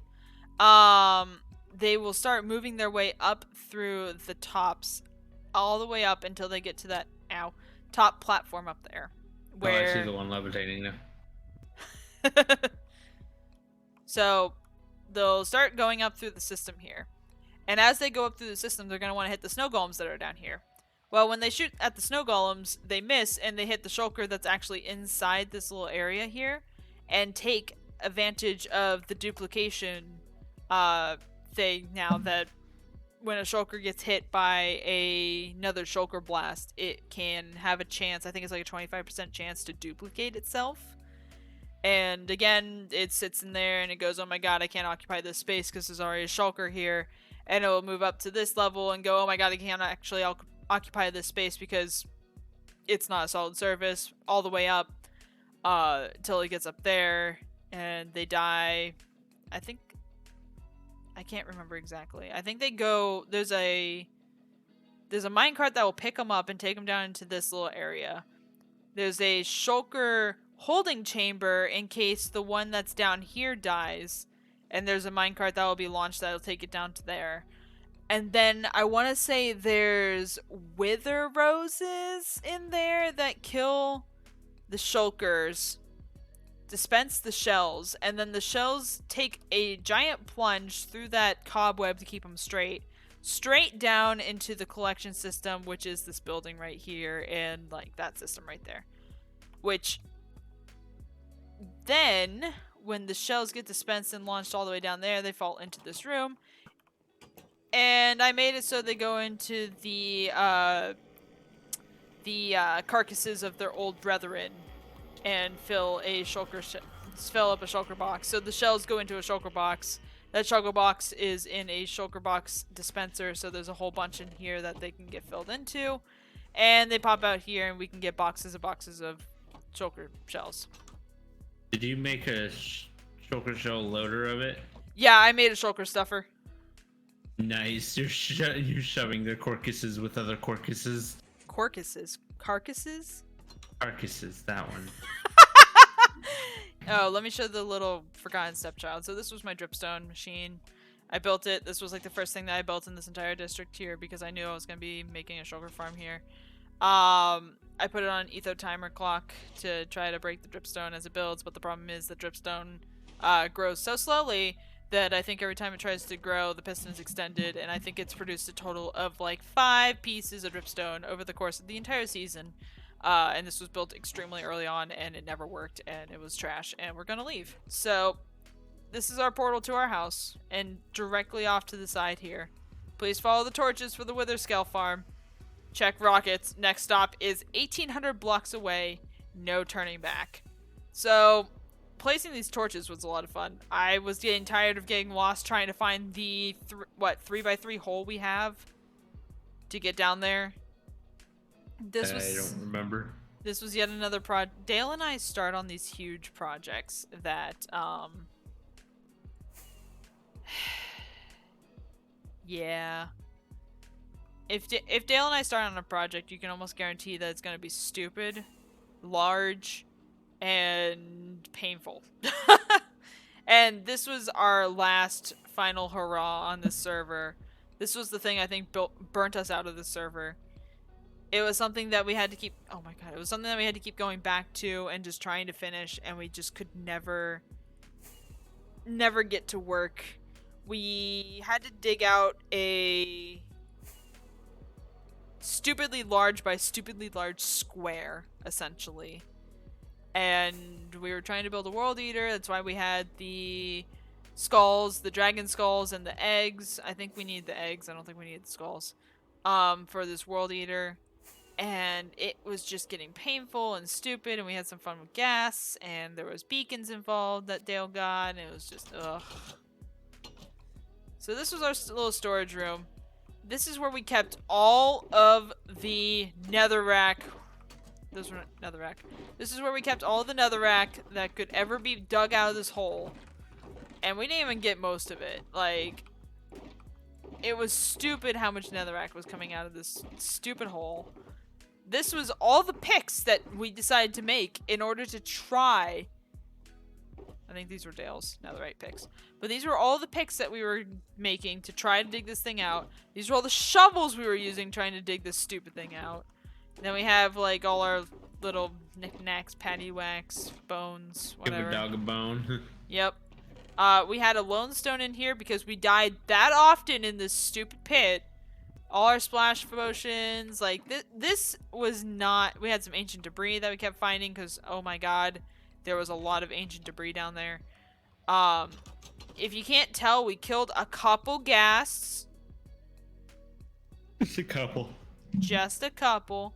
They will start moving their way up through the tops, all the way up until they get to that top platform up there. Where... Oh, I see the one levitating now. So they'll start going up through the system here, and as they go up through the system, they're gonna want to hit the snow golems that are down here. Well, when they shoot at the snow golems, they miss and they hit the shulker that's actually inside this little area here and take advantage of the duplication thing now that when a shulker gets hit by another shulker blast, it can have a chance, I think it's like a 25% chance to duplicate itself. And again, it sits in there and it goes, oh my god, I can't occupy this space because there's already a shulker here. And it will move up to this level and go, oh my god, I can't actually occupy this space because it's not a solid surface, all the way up till it gets up there and they die. I think, I can't remember exactly. I think they go, there's a minecart that will pick them up and take them down into this little area. There's a shulker holding chamber in case the one that's down here dies. And there's a minecart that will be launched that'll take it down to there. And then I want to say there's wither roses in there that kill the shulkers, dispense the shells, and then the shells take a giant plunge through that cobweb to keep them straight down into the collection system, which is this building right here and like that system right there. Which then, when the shells get dispensed and launched all the way down there, they fall into this room. And I made it so they go into the carcasses of their old brethren and fill up a shulker box. So the shells go into a shulker box. That shulker box is in a shulker box dispenser, so there's a whole bunch in here that they can get filled into. And they pop out here and we can get boxes of shulker shells. Did you make a shulker shell loader of it? Yeah, I made a shulker stuffer. Nice. You're shoving their carcasses with other carcasses. Carcasses? Carcasses, that one. Oh, let me show the little forgotten stepchild. So this was my dripstone machine. I built it. This was like the first thing that I built in this entire district here because I knew I was going to be making a shulker farm here. I put it on an etho timer clock to try to break the dripstone as it builds, but the problem is the dripstone grows so slowly that I think every time it tries to grow, the piston is extended, and I think it's produced a total of like 5 pieces of dripstone over the course of the entire season. And this was built extremely early on, and it never worked, and it was trash, and we're gonna leave. So, this is our portal to our house, and directly off to the side here. Please follow the torches for the Wither Scale farm. Check rockets. Next stop is 1,800 blocks away. No turning back. So, placing these torches was a lot of fun. I was getting tired of getting lost trying to find the 3x3 hole we have to get down there. I don't remember. This was yet another project. Dale and I start on these huge projects that, yeah. If Dale and I start on a project, you can almost guarantee that it's going to be stupid, large, and painful. And this was our last final hurrah on this server. This was the thing I think burnt us out of the server. It was something that we had to keep, oh my god, it was something that we had to keep going back to and just trying to finish, and we just could never get to work. We had to dig out a stupidly large by stupidly large square, essentially. And we were trying to build a world eater. That's why we had the skulls, the dragon skulls, and the eggs. I think we need the eggs. I don't think we need the skulls for this world eater. And it was just getting painful and stupid, and we had some fun with gas, and there was beacons involved that Dale got, and it was just, ugh. So this was our little storage room. This is where we kept all of the netherrack. Those were netherrack. This is where we kept all the netherrack that could ever be dug out of this hole. And we didn't even get most of it. Like, it was stupid how much netherrack was coming out of this stupid hole. This was all the picks that we decided to make in order to try. I think these were Dale's netherite picks. But these were all the picks that we were making to try to dig this thing out. These were all the shovels we were using trying to dig this stupid thing out. And then we have like all our little knickknacks, paddywhacks, bones, whatever. Give a dog a bone. Yep. We had a lone stone in here because we died that often in this stupid pit All our splash potions, like this was not. We had some ancient debris that we kept finding because oh my god, there was a lot of ancient debris down there. Um, if you can't tell, we killed a couple ghasts. Just a couple. Just a couple.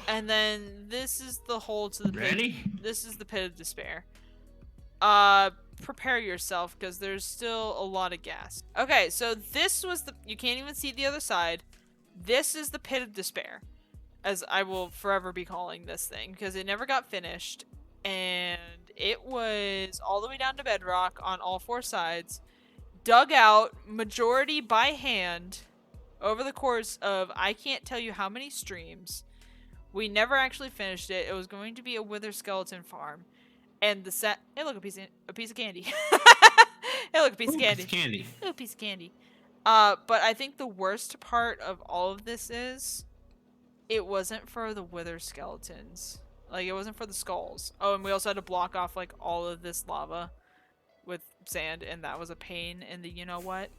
And then this is the hole to the pit. Ready? This is the pit of despair. Prepare yourself because there's still a lot of gas. Okay, so this was the. You can't even see the other side. This is the pit of despair, as I will forever be calling this thing because it never got finished, and it was all the way down to bedrock on all four sides, dug out majority by hand over the course of I can't tell you how many streams. We never actually finished it. It was going to be a wither skeleton farm. And the set, hey look, a piece of candy. Hey look, a piece of candy. Candy. Ooh, piece of candy. But I think the worst part of all of this is, it wasn't for the wither skeletons. Like, it wasn't for the skulls. Oh, and we also had to block off, like, all of this lava with sand, and that was a pain in the you-know-what.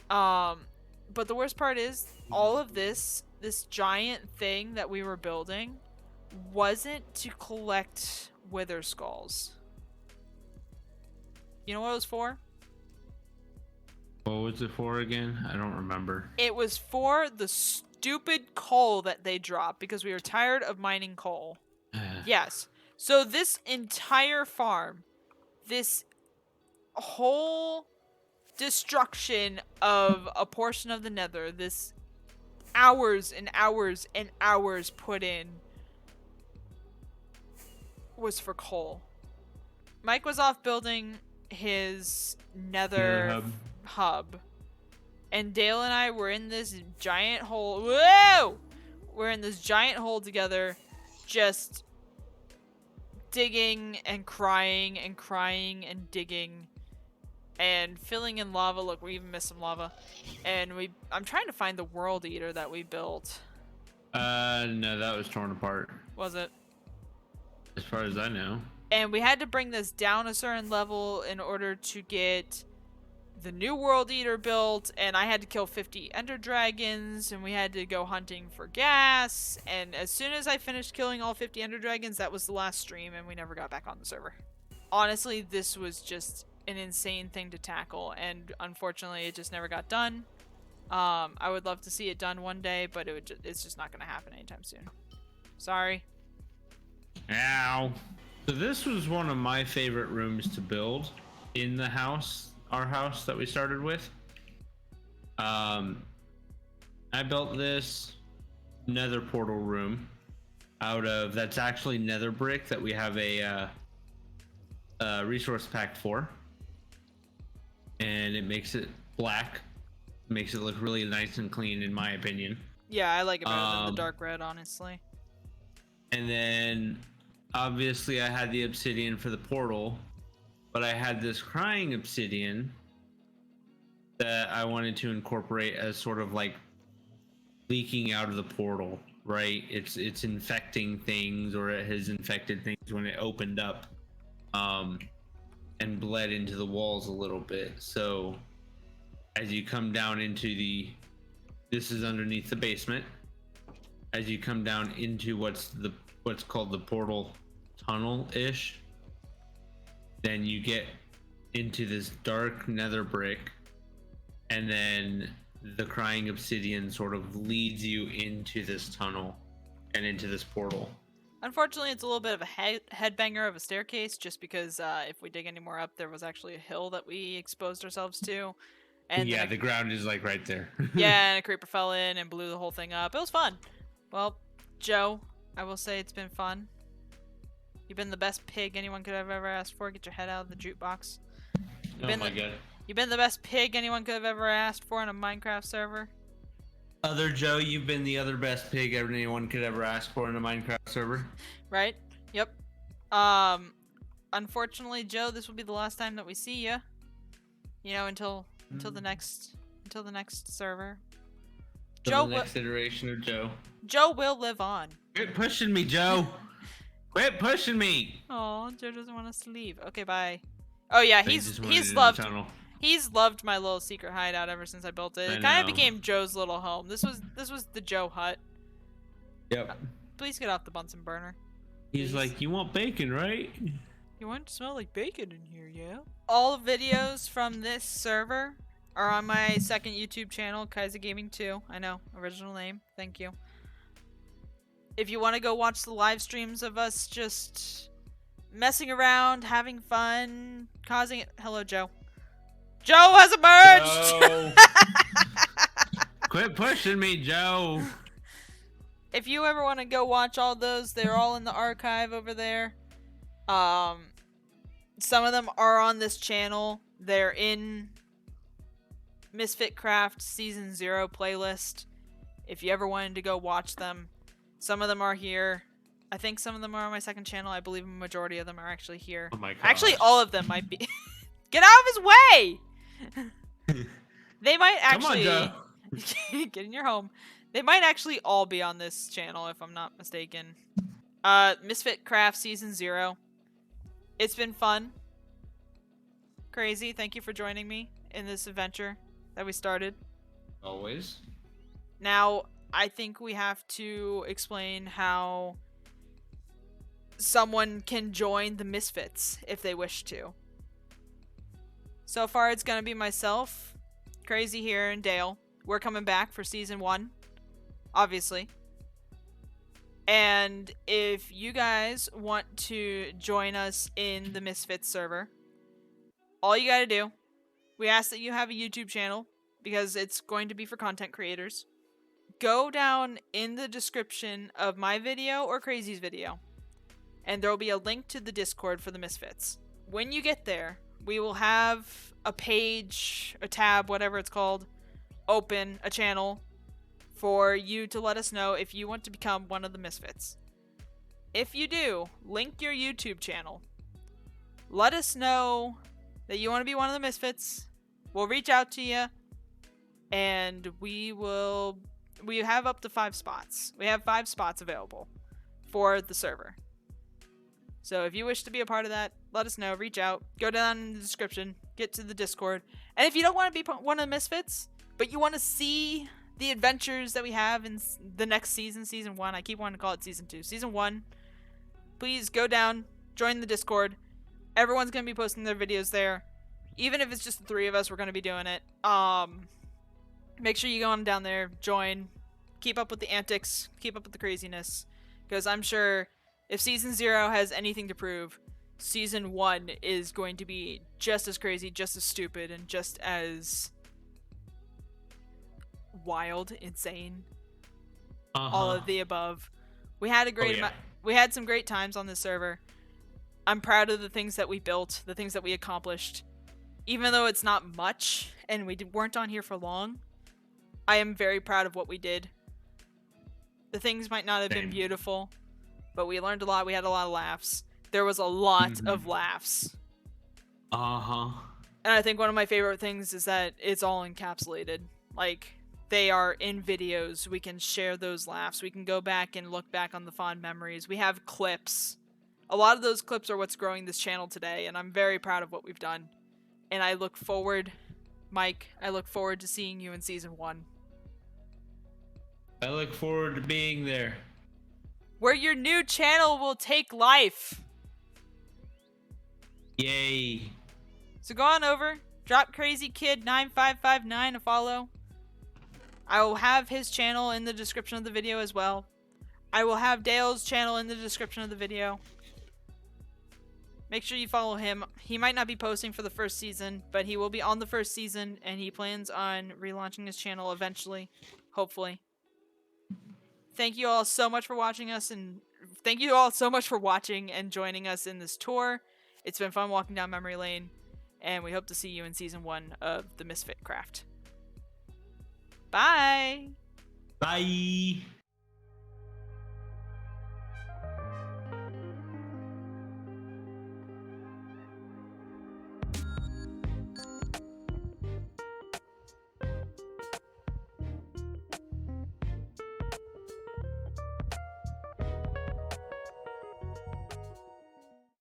But the worst part is, all of this giant thing that we were building wasn't to collect wither skulls. You know what it was for? What was it for again? I don't remember. It was for the stupid coal that they dropped because we were tired of mining coal. Yes. So this entire farm, this whole destruction of a portion of the nether, this hours and hours and hours put in, was for coal. Mike was off building his nether hub. And Dale and I were in this giant hole. Whoa! We're in this giant hole together, just digging and crying and crying and digging and filling in lava. Look, we even missed some lava. And I'm trying to find the world eater that we built. No, that was torn apart. Was it? As far as I know. And we had to bring this down a certain level in order to get the new world eater built, and I had to kill 50 ender dragons, and we had to go hunting for gas, and as soon as I finished killing all 50 ender dragons, that was the last stream, and we never got back on the server. Honestly, this was just an insane thing to tackle, and unfortunately it just never got done. I would love to see it done one day, but it's just not going to happen anytime soon. Sorry. Ow. So this was one of my favorite rooms to build in the house, our house that we started with. I built this nether portal room out of, that's actually nether brick that we have a resource pack for, and it makes it black, makes it look really nice and clean in my opinion. Yeah, I like it better than the dark red, honestly. And then obviously I had the obsidian for the portal, but I had this crying obsidian that I wanted to incorporate as sort of like leaking out of the portal, right? It's infecting things, or it has infected things when it opened up and bled into the walls a little bit. So as you come down into this is underneath the basement, as you come down into what's called the portal tunnel-ish, then you get into this dark nether brick, and then the crying obsidian sort of leads you into this tunnel and into this portal. Unfortunately, it's a little bit of a headbanger of a staircase, just because if we dig any more up, there was actually a hill that we exposed ourselves to. And yeah, the ground is like right there. Yeah, and a creeper fell in and blew the whole thing up. It was fun. Well, Joe, I will say it's been fun. You've been the best pig anyone could have ever asked for. Get your head out of the jukebox. Oh my god. You've been the best pig anyone could have ever asked for on a Minecraft server. Other Joe, you've been the other best pig anyone could ever ask for in a Minecraft server. Right? Yep. Unfortunately, Joe, this will be the last time that we see you. You know, until the next server. The next iteration of Joe. Joe will live on. Quit pushing me, Joe. Quit pushing me. Oh, Joe doesn't want us to leave. Okay, bye. Oh yeah, he's loved. He's loved my little secret hideout ever since I built it. I It kind of know. became Joe's little home. This was the Joe hut. Yep. Please get off the Bunsen burner. He's Please. like, you want bacon, right? You want it to smell like bacon in here, yeah? All videos from this server are on my second YouTube channel, Kaiser Gaming 2. I know, original name. Thank you. If you want to go watch the live streams of us just messing around, having fun, causing it. Hello, Joe. Joe has emerged! Joe. Quit pushing me, Joe. If you ever want to go watch all those, they're all in the archive over there. Some of them are on this channel. They're in MisfitCraft Season 0 playlist. If you ever wanted to go watch them. Some of them are here. I think some of them are on my second channel. I believe a majority of them are actually here. Oh my god. Actually, all of them might be. Get out of his way! They might actually... Come on, Joe. Get in your home. They might actually all be on this channel, if I'm not mistaken. MisfitCraft Season 0. It's been fun. Crazy. Thank you for joining me in this adventure that we started. Always. Now, I think we have to explain how someone can join the Misfits if they wish to. So far, it's going to be myself, Crazy here, and Dale. We're coming back for Season 1, obviously. And if you guys want to join us in the Misfits server, all you gotta do, we ask that you have a YouTube channel, because it's going to be for content creators. Go down in the description of my video or Crazy's video, and there will be a link to the Discord for the Misfits. When you get there, we will have a page, a tab, whatever it's called, open, a channel, for you to let us know if you want to become one of the Misfits. If you do, link your YouTube channel. Let us know that you want to be one of the Misfits. We'll reach out to you, and we have up to 5 spots. We have 5 spots available for the server. So if you wish to be a part of that, let us know. Reach out. Go down in the description. Get to the Discord. And if you don't want to be one of the Misfits, but you want to see the adventures that we have in the next season, Season 1. I keep wanting to call it Season 2. Season 1. Please go down. Join the Discord. Everyone's going to be posting their videos there. Even if it's just the 3 of us, we're going to be doing it. Make sure you go on down there. Join. Keep up with the antics. Keep up with the craziness. Because I'm sure if Season 0 has anything to prove, Season 1 is going to be just as crazy, just as stupid, and just as wild, insane, all of the above. We had a great we had some great times on this server. I'm proud of the things that we built, the things that we accomplished. Even though it's not much and we weren't on here for long, I am very proud of what we did. The things might not have been beautiful, but we learned a lot. We had a lot of laughs. There was a lot of laughs. And I think one of my favorite things is that it's all encapsulated. Like, they are in videos. We can share those laughs. We can go back and look back on the fond memories. We have clips. A lot of those clips are what's growing this channel today, and I'm very proud of what we've done. And I look forward, Mike, I look forward to seeing you in Season 1. I look forward to being there. Where your new channel will take life. Yay. So go on over, drop Crazy Kid 9559 a follow. I will have his channel in the description of the video as well. I will have Dale's channel in the description of the video. Make sure you follow him. He might not be posting for the first season, but he will be on the first season, and he plans on relaunching his channel eventually, hopefully. Thank you all so much for watching us, and thank you all so much for watching and joining us in this tour. It's been fun walking down memory lane, and we hope to see you in Season 1 of the MisfitCraft. Bye! Bye!